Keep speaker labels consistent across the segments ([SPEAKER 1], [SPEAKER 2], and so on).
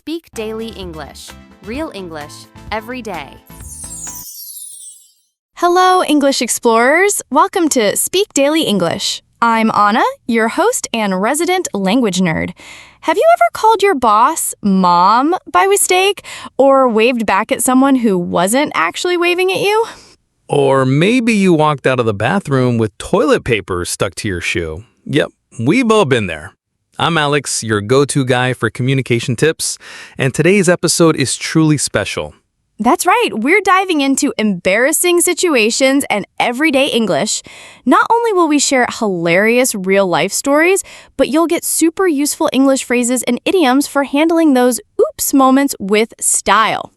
[SPEAKER 1] Speak Daily English. Real English every day.
[SPEAKER 2] Hello, English explorers. Welcome to Speak Daily English. I'm Anna, your host and resident language nerd. Have you ever called your boss Mom by mistake or waved back at someone who wasn't actually waving at you?
[SPEAKER 3] Or maybe you walked out of the bathroom with toilet paper stuck to your shoe. Yep, we've all been there. I'm Alex, your go-to guy for communication tips, and today's episode is truly special.
[SPEAKER 2] That's right. We're diving into embarrassing situations and everyday English. Not only will we share hilarious real-life stories, but you'll get super useful English phrases and idioms for handling those oops moments with style.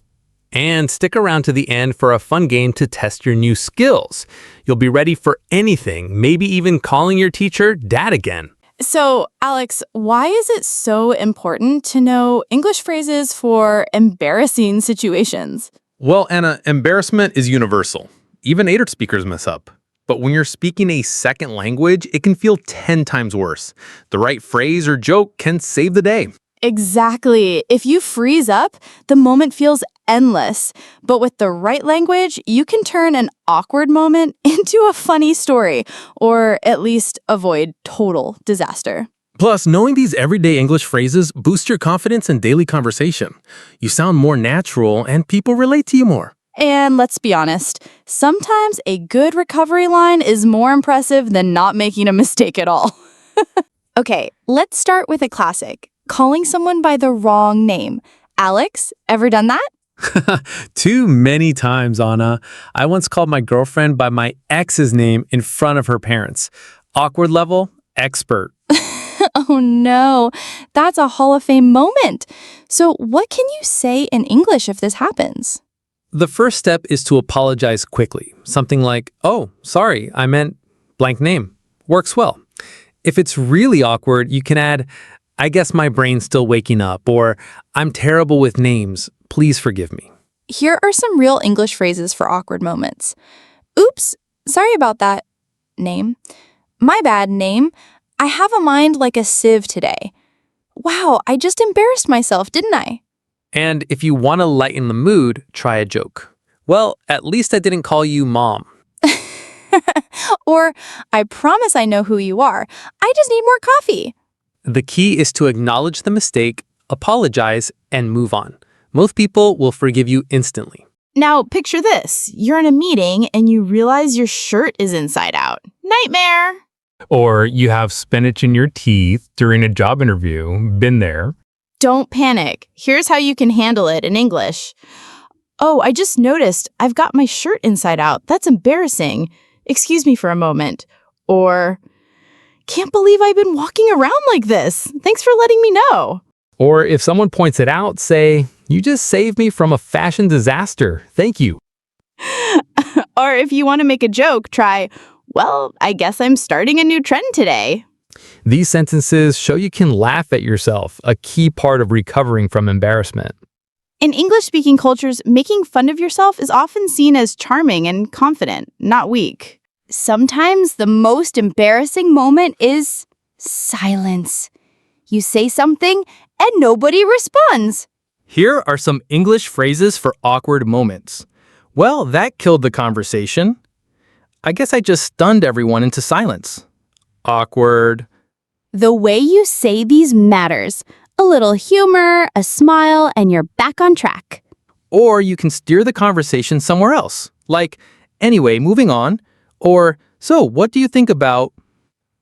[SPEAKER 3] And stick around to the end for a fun game to test your new skills. You'll be ready for anything, maybe even calling your teacher Dad again.
[SPEAKER 2] So, Alex, why is it so important to know English phrases for embarrassing situations?
[SPEAKER 3] Well, Anna, embarrassment is universal. Even native speakers mess up. But when you're speaking a second language, it can feel 10 times worse. The right phrase or joke can save the day.
[SPEAKER 2] Exactly. If you freeze up, the moment feels endless. But with the right language, you can turn an awkward moment into a funny story, or at least avoid total disaster.
[SPEAKER 4] Plus, knowing these everyday English phrases boosts your confidence in daily conversation. You sound more natural and people relate to you more.
[SPEAKER 2] And let's be honest, sometimes a good recovery line is more impressive than not making a mistake at all. Okay, let's start with a classic. Calling someone by the wrong name. Alex, ever done that?
[SPEAKER 4] Too many times, Anna. I once called my girlfriend by my ex's name in front of her parents. Awkward level, expert.
[SPEAKER 2] Oh no, that's a Hall of Fame moment. So what can you say in English if this happens?
[SPEAKER 4] The first step is to apologize quickly. Something like, oh, sorry, I meant blank name. Works well. If it's really awkward, you can add, I guess my brain's still waking up, or I'm terrible with names. Please forgive me.
[SPEAKER 2] Here are some real English phrases for awkward moments. Oops, sorry about that. Name. My bad, name. I have a mind like a sieve today. Wow, I just embarrassed myself, didn't I?
[SPEAKER 4] And if you want to lighten the mood, try a joke. Well, at least I didn't call you Mom.
[SPEAKER 2] Or, I promise I know who you are. I just need more coffee.
[SPEAKER 4] The key is to acknowledge the mistake, apologize, and move on. Most people will forgive you instantly.
[SPEAKER 2] Now, picture this. You're in a meeting and you realize your shirt is inside out. Nightmare!
[SPEAKER 5] Or you have spinach in your teeth during a job interview. Been there.
[SPEAKER 2] Don't panic. Here's how you can handle it in English. Oh, I just noticed I've got my shirt inside out. That's embarrassing. Excuse me for a moment. Or, can't believe I've been walking around like this. Thanks for letting me know.
[SPEAKER 5] Or if someone points it out, say, you just saved me from a fashion disaster. Thank you.
[SPEAKER 2] Or if you want to make a joke, try, well, I guess I'm starting a new trend today.
[SPEAKER 5] These sentences show you can laugh at yourself, a key part of recovering from embarrassment.
[SPEAKER 2] In English-speaking cultures, making fun of yourself is often seen as charming and confident, not weak. Sometimes the most embarrassing moment is silence. You say something and nobody responds.
[SPEAKER 4] Here are some English phrases for awkward moments. Well, that killed the conversation. I guess I just stunned everyone into silence. Awkward.
[SPEAKER 2] The way you say these matters. A little humor, a smile, and you're back on track.
[SPEAKER 4] Or you can steer the conversation somewhere else. Like, anyway, moving on. Or, so what do you think about?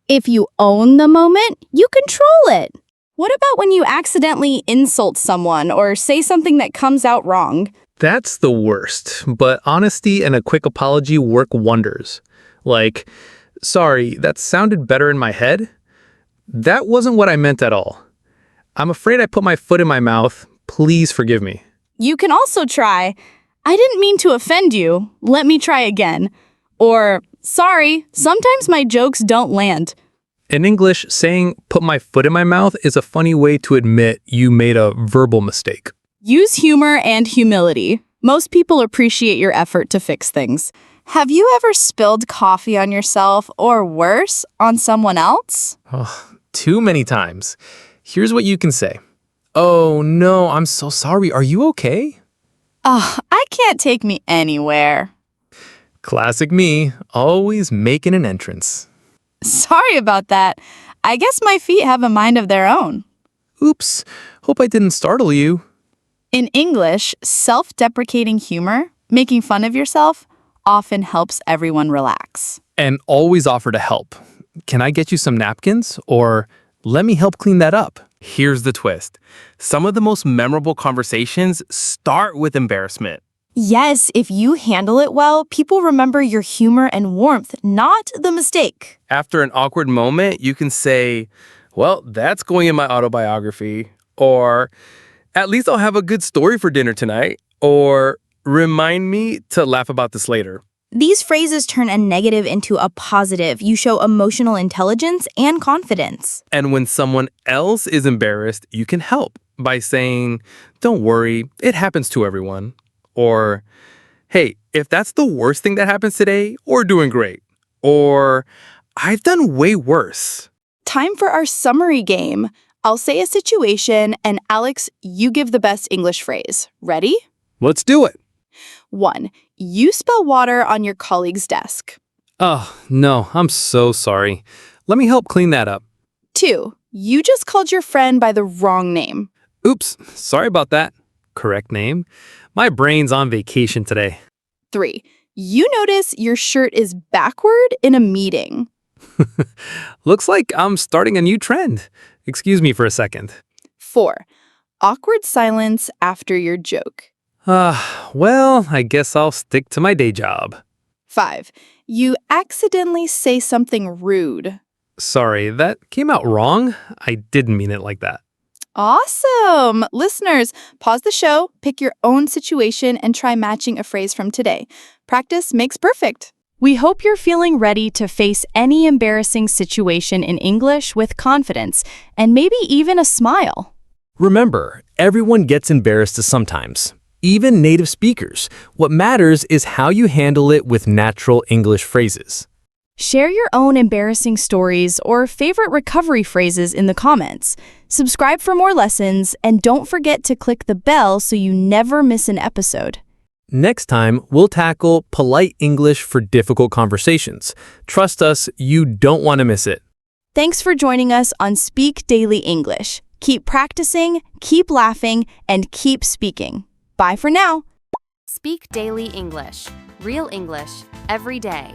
[SPEAKER 2] If you own the moment, you control it. What about when you accidentally insult someone or say something that comes out wrong?
[SPEAKER 4] That's the worst, but honesty and a quick apology work wonders. Like, sorry, that sounded better in my head. That wasn't what I meant at all. I'm afraid I put my foot in my mouth. Please forgive me.
[SPEAKER 2] You can also try, I didn't mean to offend you. Let me try again. Or, sorry, sometimes my jokes don't land.
[SPEAKER 4] In English, saying put my foot in my mouth is a funny way to admit you made a verbal mistake.
[SPEAKER 2] Use humor and humility. Most people appreciate your effort to fix things. Have you ever spilled coffee on yourself or worse, on someone else?
[SPEAKER 4] Too many times. Here's what you can say. Oh no, I'm so sorry. Are you okay?
[SPEAKER 2] Oh, I can't take me anywhere.
[SPEAKER 4] Classic me, always making an entrance.
[SPEAKER 2] Sorry about that. I guess my feet have a mind of their own.
[SPEAKER 4] Oops, hope I didn't startle you.
[SPEAKER 2] In English, self-deprecating humor, making fun of yourself, often helps everyone relax.
[SPEAKER 4] And always offer to help. Can I get you some napkins? Or let me help clean that up.
[SPEAKER 6] Here's the twist. Some of the most memorable conversations start with embarrassment.
[SPEAKER 2] Yes, if you handle it well, people remember your humor and warmth, not the mistake.
[SPEAKER 6] After an awkward moment, you can say, well, that's going in my autobiography. Or, at least I'll have a good story for dinner tonight. Or, remind me to laugh about this later.
[SPEAKER 2] These phrases turn a negative into a positive. You show emotional intelligence and confidence.
[SPEAKER 6] And when someone else is embarrassed, you can help by saying, don't worry, it happens to everyone. Or, hey, if that's the worst thing that happens today, we're doing great. Or, I've done way worse.
[SPEAKER 2] Time for our summary game. I'll say a situation, and Alex, you give the best English phrase. Ready?
[SPEAKER 4] Let's do it.
[SPEAKER 2] 1. You spill water on your colleague's desk.
[SPEAKER 4] Oh, no, I'm so sorry. Let me help clean that up.
[SPEAKER 2] 2. You just called your friend by the wrong name.
[SPEAKER 4] Oops, sorry about that. Correct name. My brain's on vacation today.
[SPEAKER 2] 3. You notice your shirt is backward in a meeting.
[SPEAKER 4] Looks like I'm starting a new trend. Excuse me for a second.
[SPEAKER 2] 4. Awkward silence after your joke.
[SPEAKER 4] Well, I guess I'll stick to my day job.
[SPEAKER 2] 5. You accidentally say something rude.
[SPEAKER 4] Sorry, that came out wrong. I didn't mean it like that.
[SPEAKER 2] Awesome! Listeners, pause the show, pick your own situation, and try matching a phrase from today. Practice makes perfect. We hope you're feeling ready to face any embarrassing situation in English with confidence and maybe even a smile.
[SPEAKER 7] Remember, everyone gets embarrassed sometimes, even native speakers. What matters is how you handle it with natural English phrases.
[SPEAKER 2] Share your own embarrassing stories or favorite recovery phrases in the comments. Subscribe for more lessons, and don't forget to click the bell so you never miss an episode.
[SPEAKER 7] Next time, we'll tackle polite English for difficult conversations. Trust us, you don't want to miss it.
[SPEAKER 2] Thanks for joining us on Speak Daily English. Keep practicing, keep laughing, and keep speaking. Bye for now.
[SPEAKER 1] Speak Daily English. Real English every day.